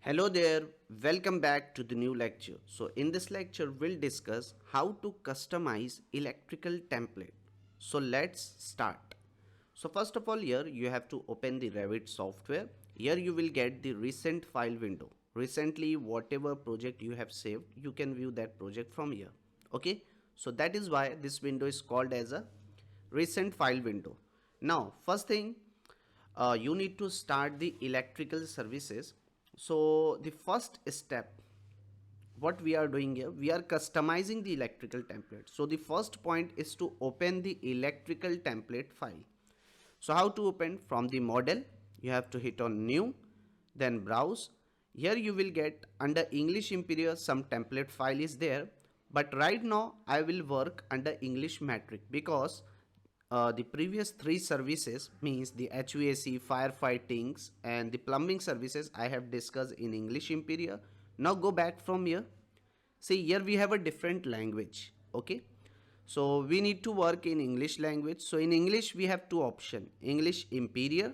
Hello there, welcome back to the new lecture. So in this lecture we'll discuss how to customize electrical template. So let's start. So first of all, here you have to open the Revit software. Here you will get the recent file window. Recently whatever project you have saved, you can view that project from here. Okay, so that is why this window is called as a recent file window. Now first thing, you need to start the electrical services. So the first step, what we are doing here, we are customizing the electrical template. So the first point is to open the electrical template file. So how to open? From the model, you have to hit on new, then browse. Here you will get under English Imperial some template file is there, but right now I will work under English metric because the previous three services, means the HVAC, firefightings and the plumbing services, I have discussed in English Imperial. Now go back from here. See, here we have a different language. Okay, so we need to work in English language. So in English we have two options, English Imperial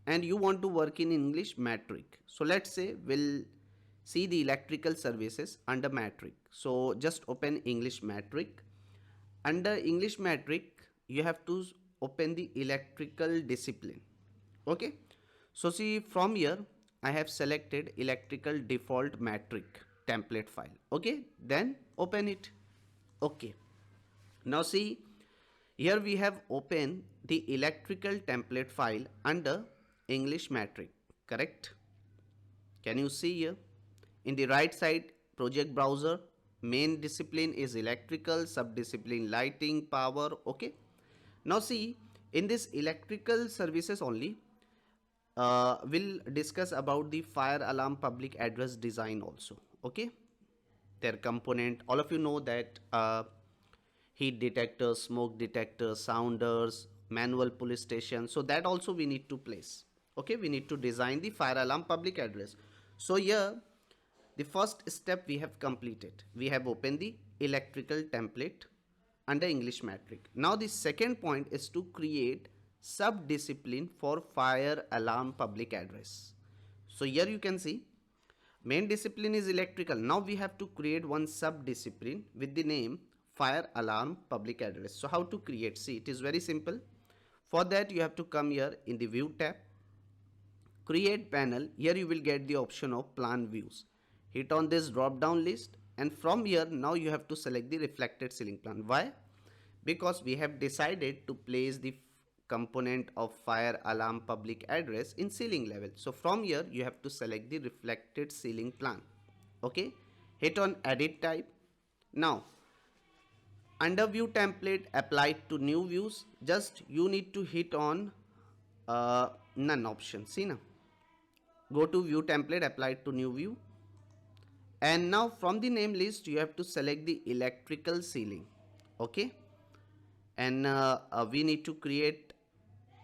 and you want to work in English metric. So let's say we'll see the electrical services under metric. So just open English metric. Under English metric you have to open the electrical discipline. Okay, so see, from here I have selected electrical default metric template file. Okay, then open it. Okay, now see, here we have opened the electrical template file under English metric, correct? Can you see here? In the right side, project browser, main discipline is electrical, sub-discipline lighting, power. Okay, now see, in this electrical services only, we'll discuss about the fire alarm public address design also. Okay, their component, all of you know that heat detectors, smoke detectors, sounders, manual police station, so that also we need to place. Okay, we need to design the fire alarm public address. So here the first step we have completed, we have opened the electrical template under English metric. Now the second point is to create sub discipline for fire alarm public address. So here you can see main discipline is electrical. Now we have to create one sub discipline with the name fire alarm public address. So how to create? See, it is very simple. For that you have to come here in the view tab, create panel. Here you will get the option of plan views. Hit on this drop down list and from here now you have to select the reflected ceiling plan. Why? Because we have decided to place the component of fire alarm public address in ceiling level. So from here you have to select the reflected ceiling plan. Okay, hit on edit type. Now under view template apply to new views, just you need to hit on none option. See now, go to view template, apply to new view, and now from the name list you have to select the electrical ceiling. Okay, and we need to create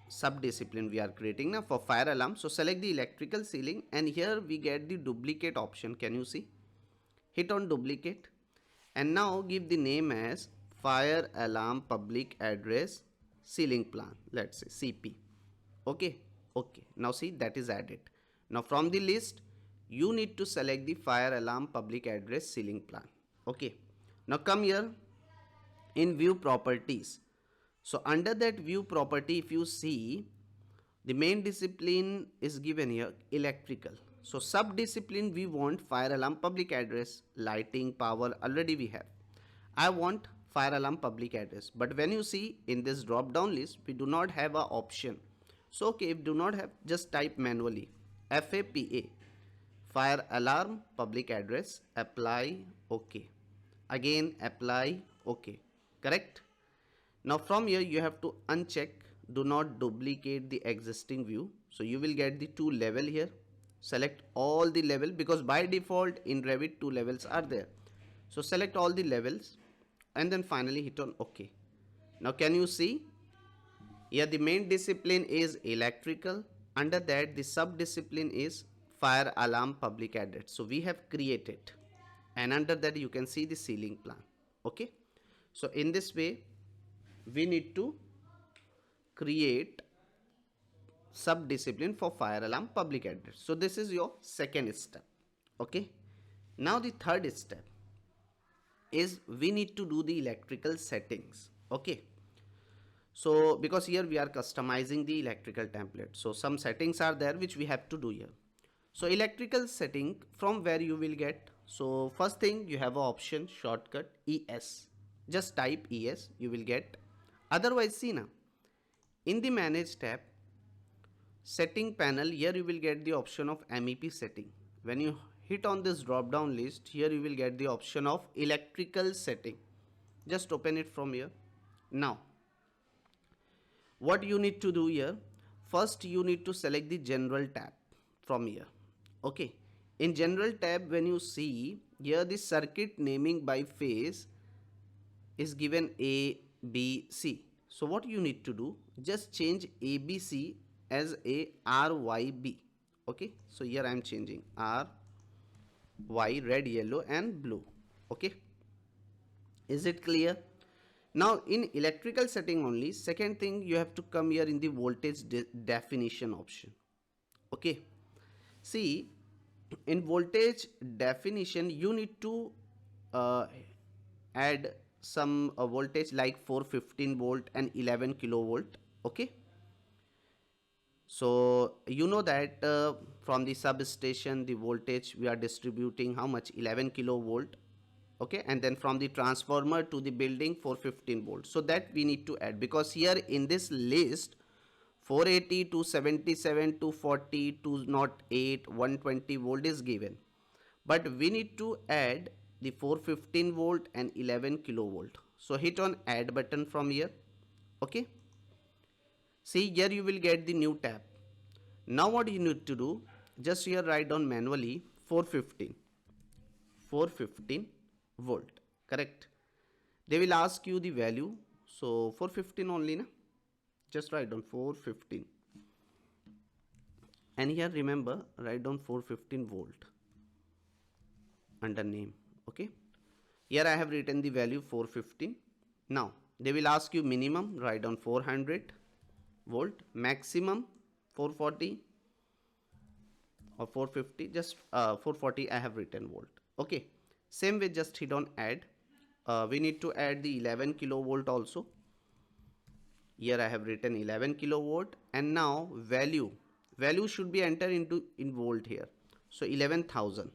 sub discipline we are creating now for fire alarm. So select the electrical ceiling and here we get the duplicate option. Can you see? Hit on duplicate and now give the name as fire alarm public address ceiling plan, let's say CP. Okay, okay, now see, that is added. Now from the list you need to select the fire alarm public address ceiling plan. Okay, now come here in view properties. So under that view property, if you see, the main discipline is given here electrical. So sub discipline we want fire alarm public address, lighting, power already we have. I want fire alarm public address, but when you see in this drop down list we do not have a option. So okay, if do not have, just type manually FAPA, fire alarm public address, apply. Okay, again apply. Okay, correct. Now from here you have to uncheck do not duplicate the existing view. So you will get the two level here. Select all the level because by default in Revit two levels are there. So select all the levels and then finally hit on OK. Now can you see? Here the main discipline is electrical. Under that the sub discipline is fire alarm public address. So we have created and under that you can see the ceiling plan. Okay. So in this way we need to create sub discipline for fire alarm public address. So this is your second step. Okay. Now the third step is we need to do the electrical settings. Okay. So because here we are customizing the electrical template, so some settings are there which we have to do here. So electrical setting, from where you will get, so first thing you have a option shortcut ES, just type ES, you will get. Otherwise, see now, in the manage tab, setting panel, here you will get the option of MEP setting. When you hit on this drop down list, here you will get the option of electrical setting. Just open it from here. Now what you need to do here, first you need to select the general tab from here. Okay, in general tab, when you see here, the circuit naming by phase is given A B C. So what you need to do, just change ABC as a RYB. Okay, so here I am changing R Y, red, yellow and blue. Okay, is it clear? Now in electrical setting only, second thing you have to come here in the voltage definition option. Okay, see, in voltage definition you need to uh, add some voltage like 415 volt and 11 kilovolt. Okay, so you know that from the substation the voltage we are distributing how much, 11 kilovolt. Okay, and then from the transformer to the building 415 volts, so that we need to add, because here in this list 480 to 77 to 40 to 08 120 volt is given, but we need to add the 415 volt and 11 kilovolt. So hit on add button from here. Okay, see, here you will get the new tab. Now what you need to do, just here write down manually 415 volt, correct? They will ask you the value, so 415 only na, just write down 415, and here remember write down 415 volt under name. Okay, here I have written the value 415. Now they will ask you minimum, write down 400 volt, maximum 440 or 450, just 440 I have written volt. Okay, same way just hit on add. We need to add the 11 kilovolt also. Here I have written 11 kilovolt, and now value should be entered into in volt here, so 11,000.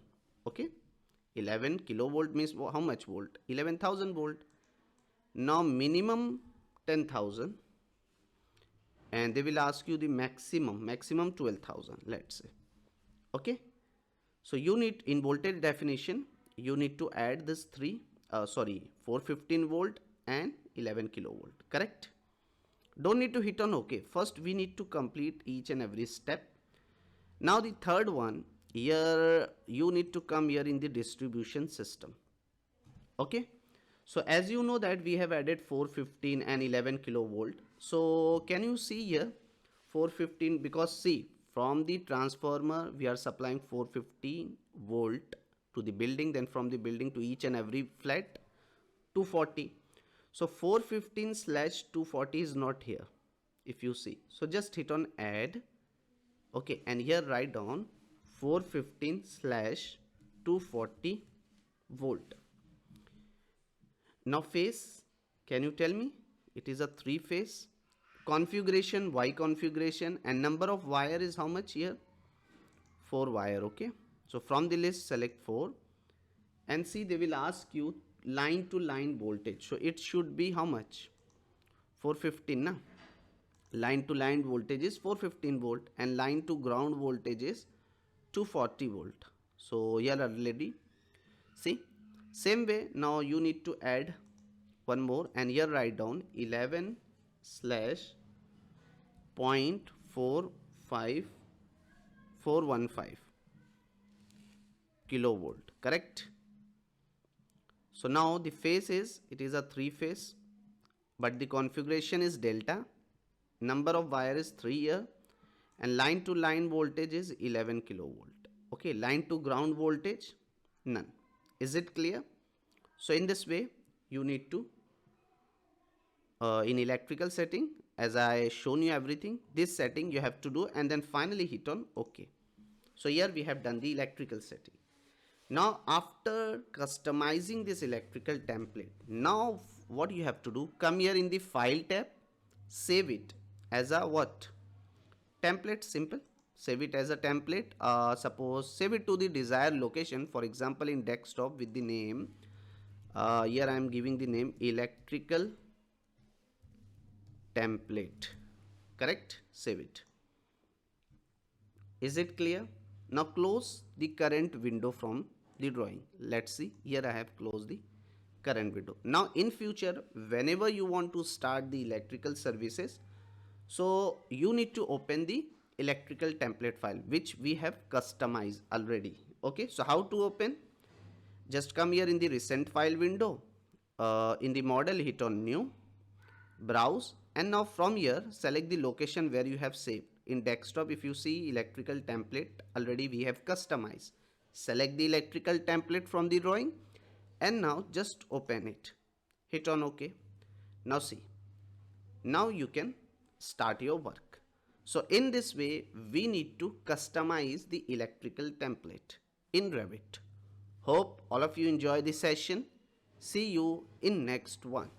Okay, 11 kilovolt means how much volt, 11,000 volt. Now minimum 10,000, and they will ask you the maximum 12,000, let's say. Okay, so you need, in voltage definition you need to add this 415 volt and 11 kilovolt, correct? Don't need to hit on OK. First we need to complete each and every step. Now the third one, here you need to come here in the distribution system. Okay, so as you know that we have added 415 and 11 kilovolt. So can you see here 415, because see, from the transformer we are supplying 415 volt to the building, then from the building to each and every flat 240. So 415 slash 240 is not here, if you see. So just hit on add. Okay, and here write down 415 slash 240 volt. Now phase, can you tell me? It is a 3-phase. Configuration, Y configuration, and number of wire is how much here? 4 wire. Okay, so from the list select 4, and see, they will ask you line to line voltage, so it should be how much, 415 na. Line to line voltage is 415 volt, and line to ground voltage is 240 volt. So here already, see, same way now you need to add one more, and here write down 11 slash 0.45415 kilovolt, correct? So now the phase is, it is a 3-phase, but the configuration is delta, number of wire is 3 here, and line to line voltage is 11 kilovolt. Okay, line to ground voltage none. Is it clear? So in this way you need to in electrical setting, as I shown you everything, this setting you have to do, and then finally hit on OK. So here we have done the electrical setting. Now after customizing this electrical template, now what you have to do, come here in the file tab, save it as a what, template. Simple, save it as a template. Suppose save it to the desired location, for example in desktop with the name, here I am giving the name electrical template, correct. Save it. Is it clear? Now close the current window from the drawing. Let's see, here I have closed the current window. Now in future, whenever you want to start the electrical services, so you need to open the electrical template file which we have customized already. Okay, so how to open? Just come here in the recent file window, in the model, hit on new, browse, and now from here select the location where you have saved. In desktop, if you see electrical template already we have customized, select the electrical template from the drawing and now just open it, hit on OK. Now see, now you can start your work. So in this way we need to customize the electrical template in Revit. Hope all of you enjoy this session. See you in next one.